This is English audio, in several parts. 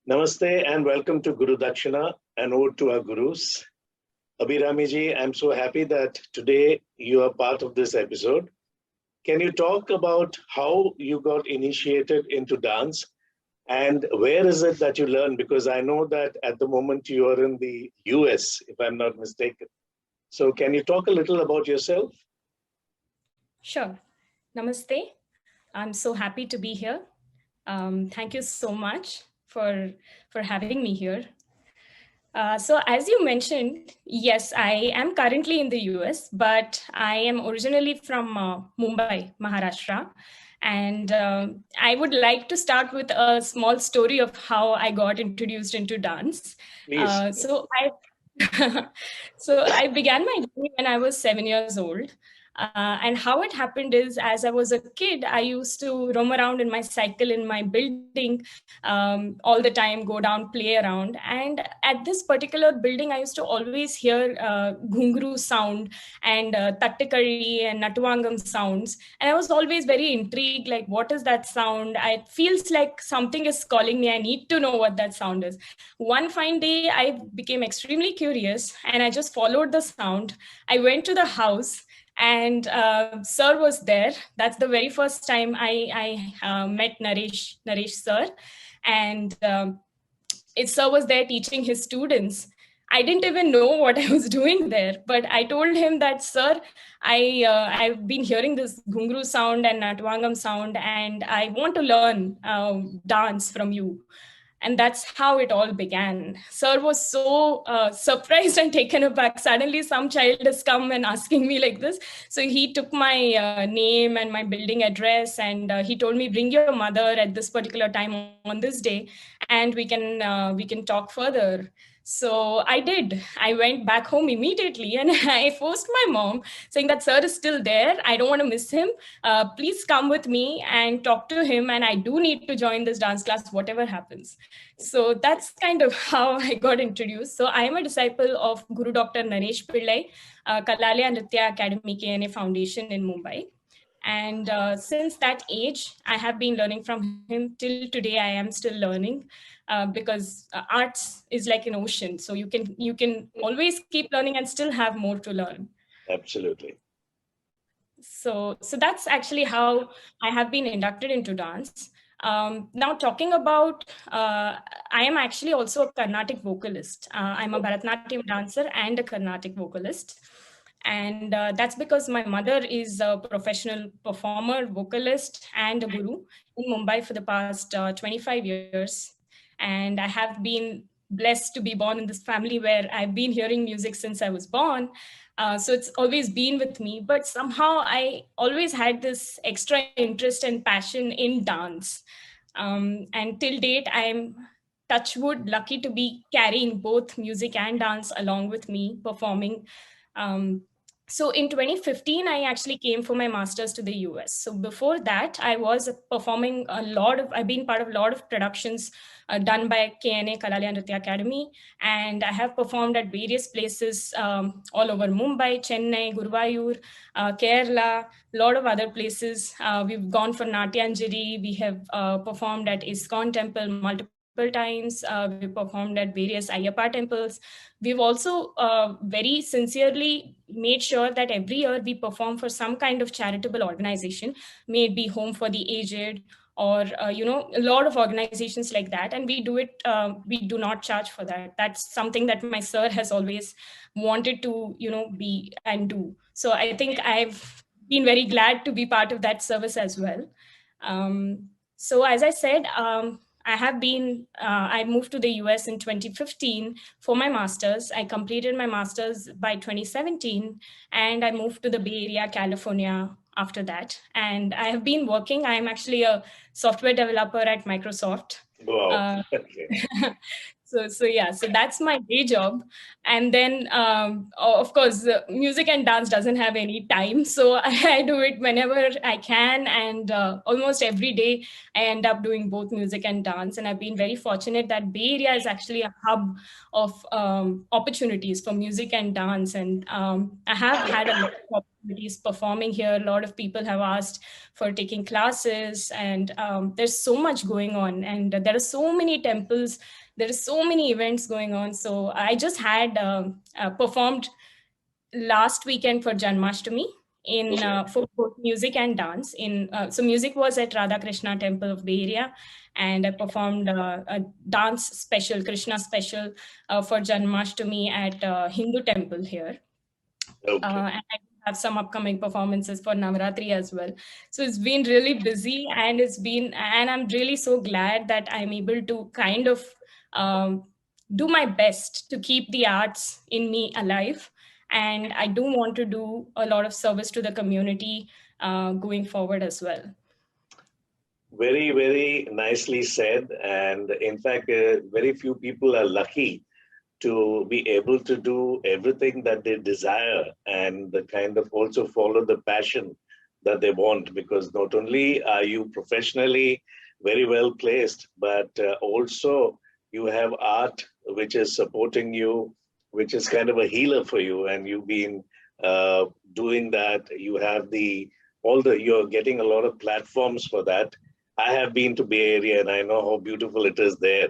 Namaste and welcome to GuruDakshina, an ode to our gurus. Abhirami ji, I'm so happy that today you are part of this episode. Can you talk about how you got initiated into dance and where is it that you learned? Because I know that at the moment you are in the US, if I'm not mistaken. So can you talk a little about yourself? Sure. Namaste. I'm so happy to be here. Thank you so much for having me here. So as you mentioned, yes, I am currently in the US, but I am originally from Mumbai, Maharashtra. And I would like to start with a small story of how I got introduced into dance. Please. So I began my journey when I was 7 years old. And how it happened is, as I was a kid, I used to roam around in my cycle in my building all the time, go down, play around. And at this particular building, I used to always hear ghungru sound and tattikari and natuvangam sounds. And I was always very intrigued, like, what is that sound? It feels like something is calling me. I need to know what that sound is. One fine day, I became extremely curious and I just followed the sound. I went to the house and sir was there. That's the very first time I met Naresh sir. And sir was there teaching his students. I didn't even know what I was doing there, but I told him that, sir, I've been hearing this ghungru sound and natwangam sound, and I want to learn dance from you. And that's how it all began. Sir was so surprised and taken aback. Suddenly, some child has come and asking me like this. So he took my name and my building address, and he told me, bring your mother at this particular time on this day, and we can talk further. So I did. I went back home immediately and I forced my mom, saying that sir is still there. I don't want to miss him. Please come with me and talk to him. And I do need to join this dance class, whatever happens. So that's kind of how I got introduced. So I am a disciple of Guru Dr. Naresh Pillai, Kalalaya Nritya Academy KNA Foundation in Mumbai. And since that age, I have been learning from him. Till today, I am still learning because arts is like an ocean. So you can always keep learning and still have more to learn. Absolutely. So that's actually how I have been inducted into dance. Now talking about, I am actually also a Carnatic vocalist. I'm a Bharatanatyam dancer and a Carnatic vocalist. And that's because my mother is a professional performer, vocalist, and a guru in Mumbai for the past 25 years. And I have been blessed to be born in this family where I've been hearing music since I was born. So it's always been with me, but somehow I always had this extra interest and passion in dance. And till date, I'm touchwood lucky to be carrying both music and dance along with me, performing. So in 2015, I actually came for my master's to the US. So before that, I was performing I've been part of a lot of productions done by KNA Kalalaya Nritya Academy. And I have performed at various places all over Mumbai, Chennai, Guruvayur, Kerala, a lot of other places. We've gone for Natyanjali. We have performed at ISKCON temple multiple times. We performed at various Ayyappa temples. We've also very sincerely made sure that every year we perform for some kind of charitable organization, may it be Home for the Aged or, a lot of organizations like that. And we do it, we do not charge for that. That's something that my sir has always wanted to, be and do. So I think I've been very glad to be part of that service as well. So as I said, I moved to the US in 2015 for my master's. I completed my master's by 2017, and I moved to the Bay Area, California after that. And I have been working. I'm actually a software developer at Microsoft. Wow. Okay. So that's my day job. And then, of course, music and dance doesn't have any time. So I do it whenever I can. And almost every day, I end up doing both music and dance. And I've been very fortunate that Bay Area is actually a hub of opportunities for music and dance. And I have had a lot of opportunities performing here. A lot of people have asked for taking classes, and there's so much going on, and there are so many temples, there are so many events going on. So I just had performed last weekend for Janmashtami in for both music and dance. So music was at Radha Krishna Temple of Bay Area, and I performed a dance special, Krishna special, for Janmashtami at Hindu temple here. Okay. And I have some upcoming performances for Navratri as well. So it's been really busy, and I'm really so glad that I'm able to kind of do my best to keep the arts in me alive. And I do want to do a lot of service to the community going forward as well. Very, very nicely said. And in fact, very few people are lucky to be able to do everything that they desire and the kind of also follow the passion that they want, because not only are you professionally very well placed, but also you have art which is supporting you, which is kind of a healer for you, and you've been doing that. You have you're getting a lot of platforms for that. I have been to Bay Area and I know how beautiful it is there.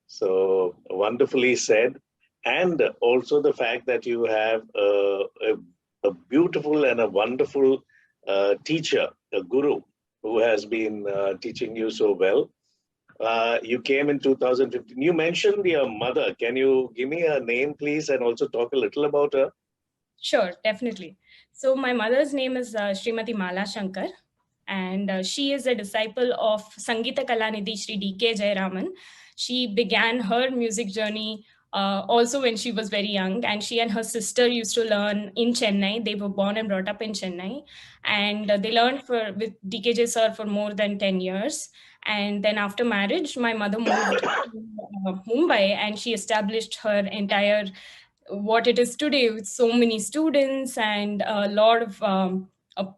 So wonderfully said. And also the fact that you have a beautiful and a wonderful teacher, a guru, who has been teaching you so well. You came in 2015. You mentioned your mother. Can you give me her name, please, and also talk a little about her? Sure, definitely. So my mother's name is Srimati Mala Shankar, and she is a disciple of Sangeeta Kalanidhi Shri D.K. Jayaraman. She began her music journey also when she was very young, and she and her sister used to learn in Chennai. They were born and brought up in Chennai, and they learned with DKJ sir for more than 10 years. And then after marriage, my mother moved to Mumbai, and she established her entire what it is today with so many students and a lot of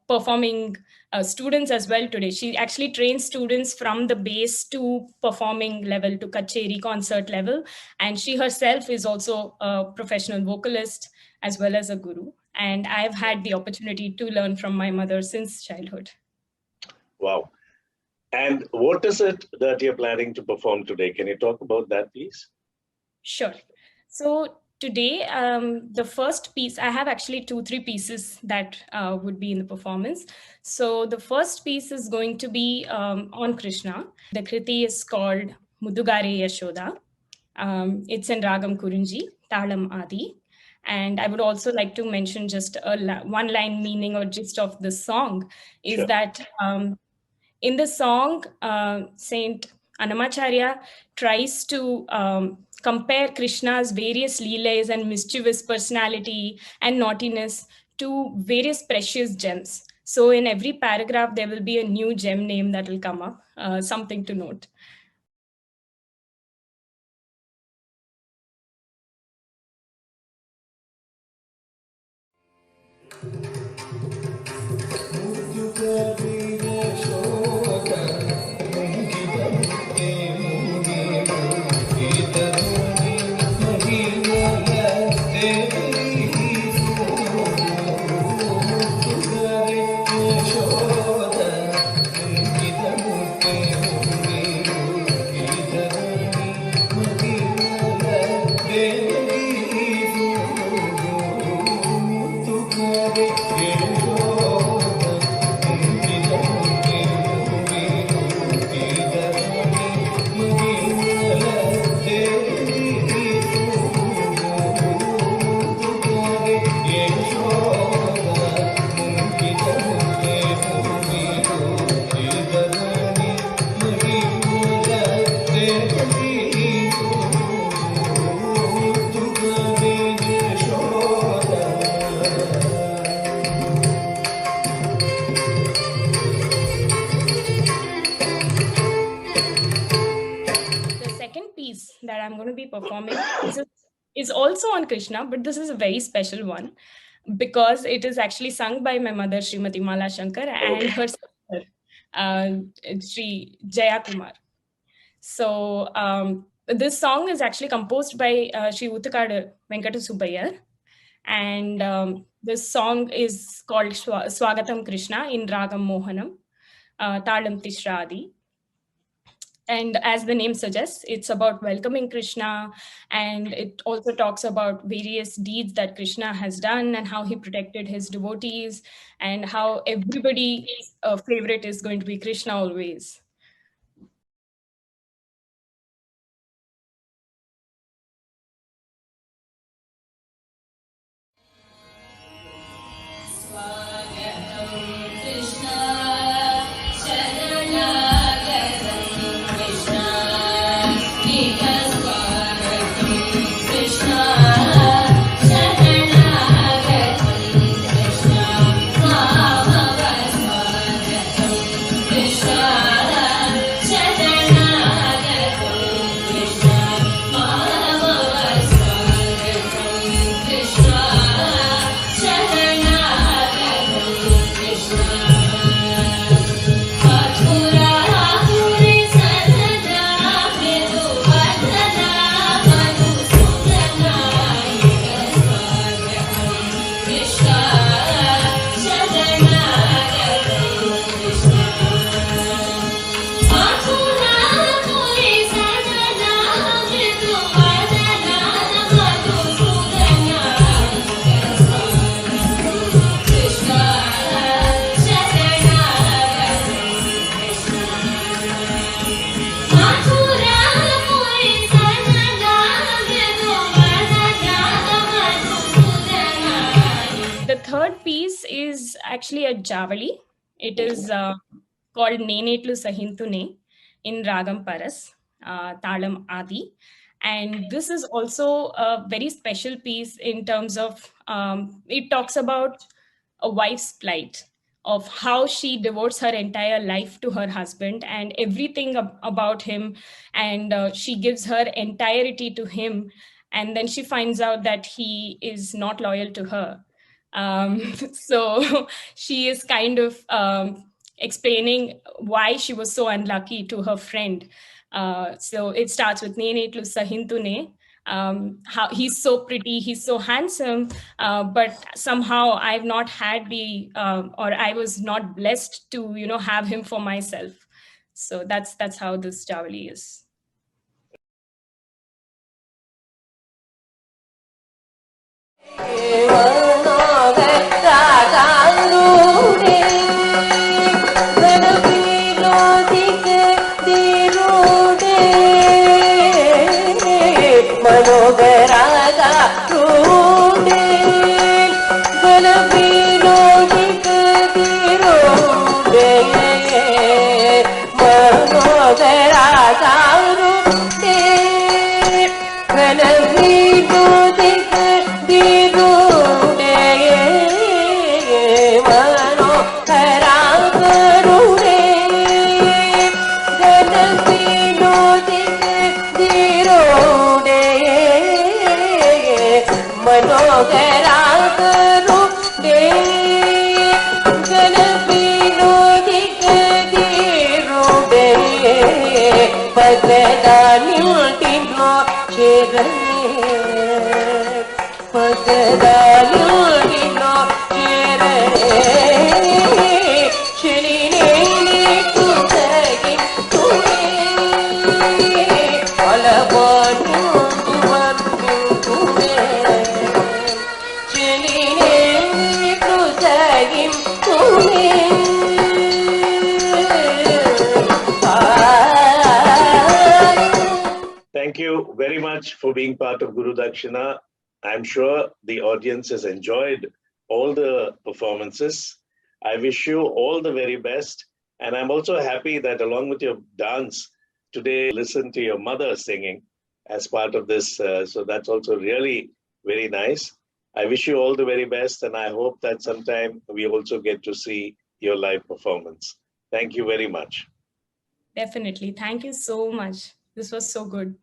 performing students as well today. She actually trains students from the base to performing level to kacheri concert level. And she herself is also a professional vocalist as well as a guru. And I've had the opportunity to learn from my mother since childhood. Wow. And what is it that you're planning to perform today? Can you talk about that, please? Sure. So today, the first piece, I have actually 2-3 pieces that would be in the performance. So the first piece is going to be on Krishna. The Kriti is called Muddugare Yashoda. It's in Ragam Kurinji, Thalam Aadi. And I would also like to mention just a one-line meaning or gist of the song is Sure. that in the song, Saint Annamacharya tries to compare Krishna's various leelas and mischievous personality and naughtiness to various precious gems. So in every paragraph, there will be a new gem name that will come up, something to note. That I'm going to be performing is also on Krishna, but this is a very special one because it is actually sung by my mother, Srimati Mala Shankar, and her sister, Shri Jaya Kumar. So this song is actually composed by Shri Oothukkadu Venkata Subbaiyer, And this song is called Swagatam Krishna in Ragam Mohanam, Thalam, tishra, Aadi. And as the name suggests, it's about welcoming Krishna, and it also talks about various deeds that Krishna has done and how he protected his devotees, and how everybody's favorite is going to be Krishna always. Third piece is actually a Javali. It is called Nenetlu Sahinthune in Ragam Paras, Thalam, Aadi. And this is also a very special piece in terms of, it talks about a wife's plight, of how she devotes her entire life to her husband and everything about him. And she gives her entirety to him. And then she finds out that he is not loyal to her. So she is kind of explaining why she was so unlucky to her friend. So it starts with Nenetlu Sahinthune. How he's so pretty, he's so handsome, but somehow I've not had or I was not blessed to, have him for myself. So that's how this Javali is. Thank you very much for being part of GuruDakshina. I'm sure the audience has enjoyed all the performances. I wish you all the very best. And I'm also happy that along with your dance, today listen to your mother singing as part of this. So that's also really very nice. I wish you all the very best. And I hope that sometime we also get to see your live performance. Thank you very much. Definitely. Thank you so much. This was so good.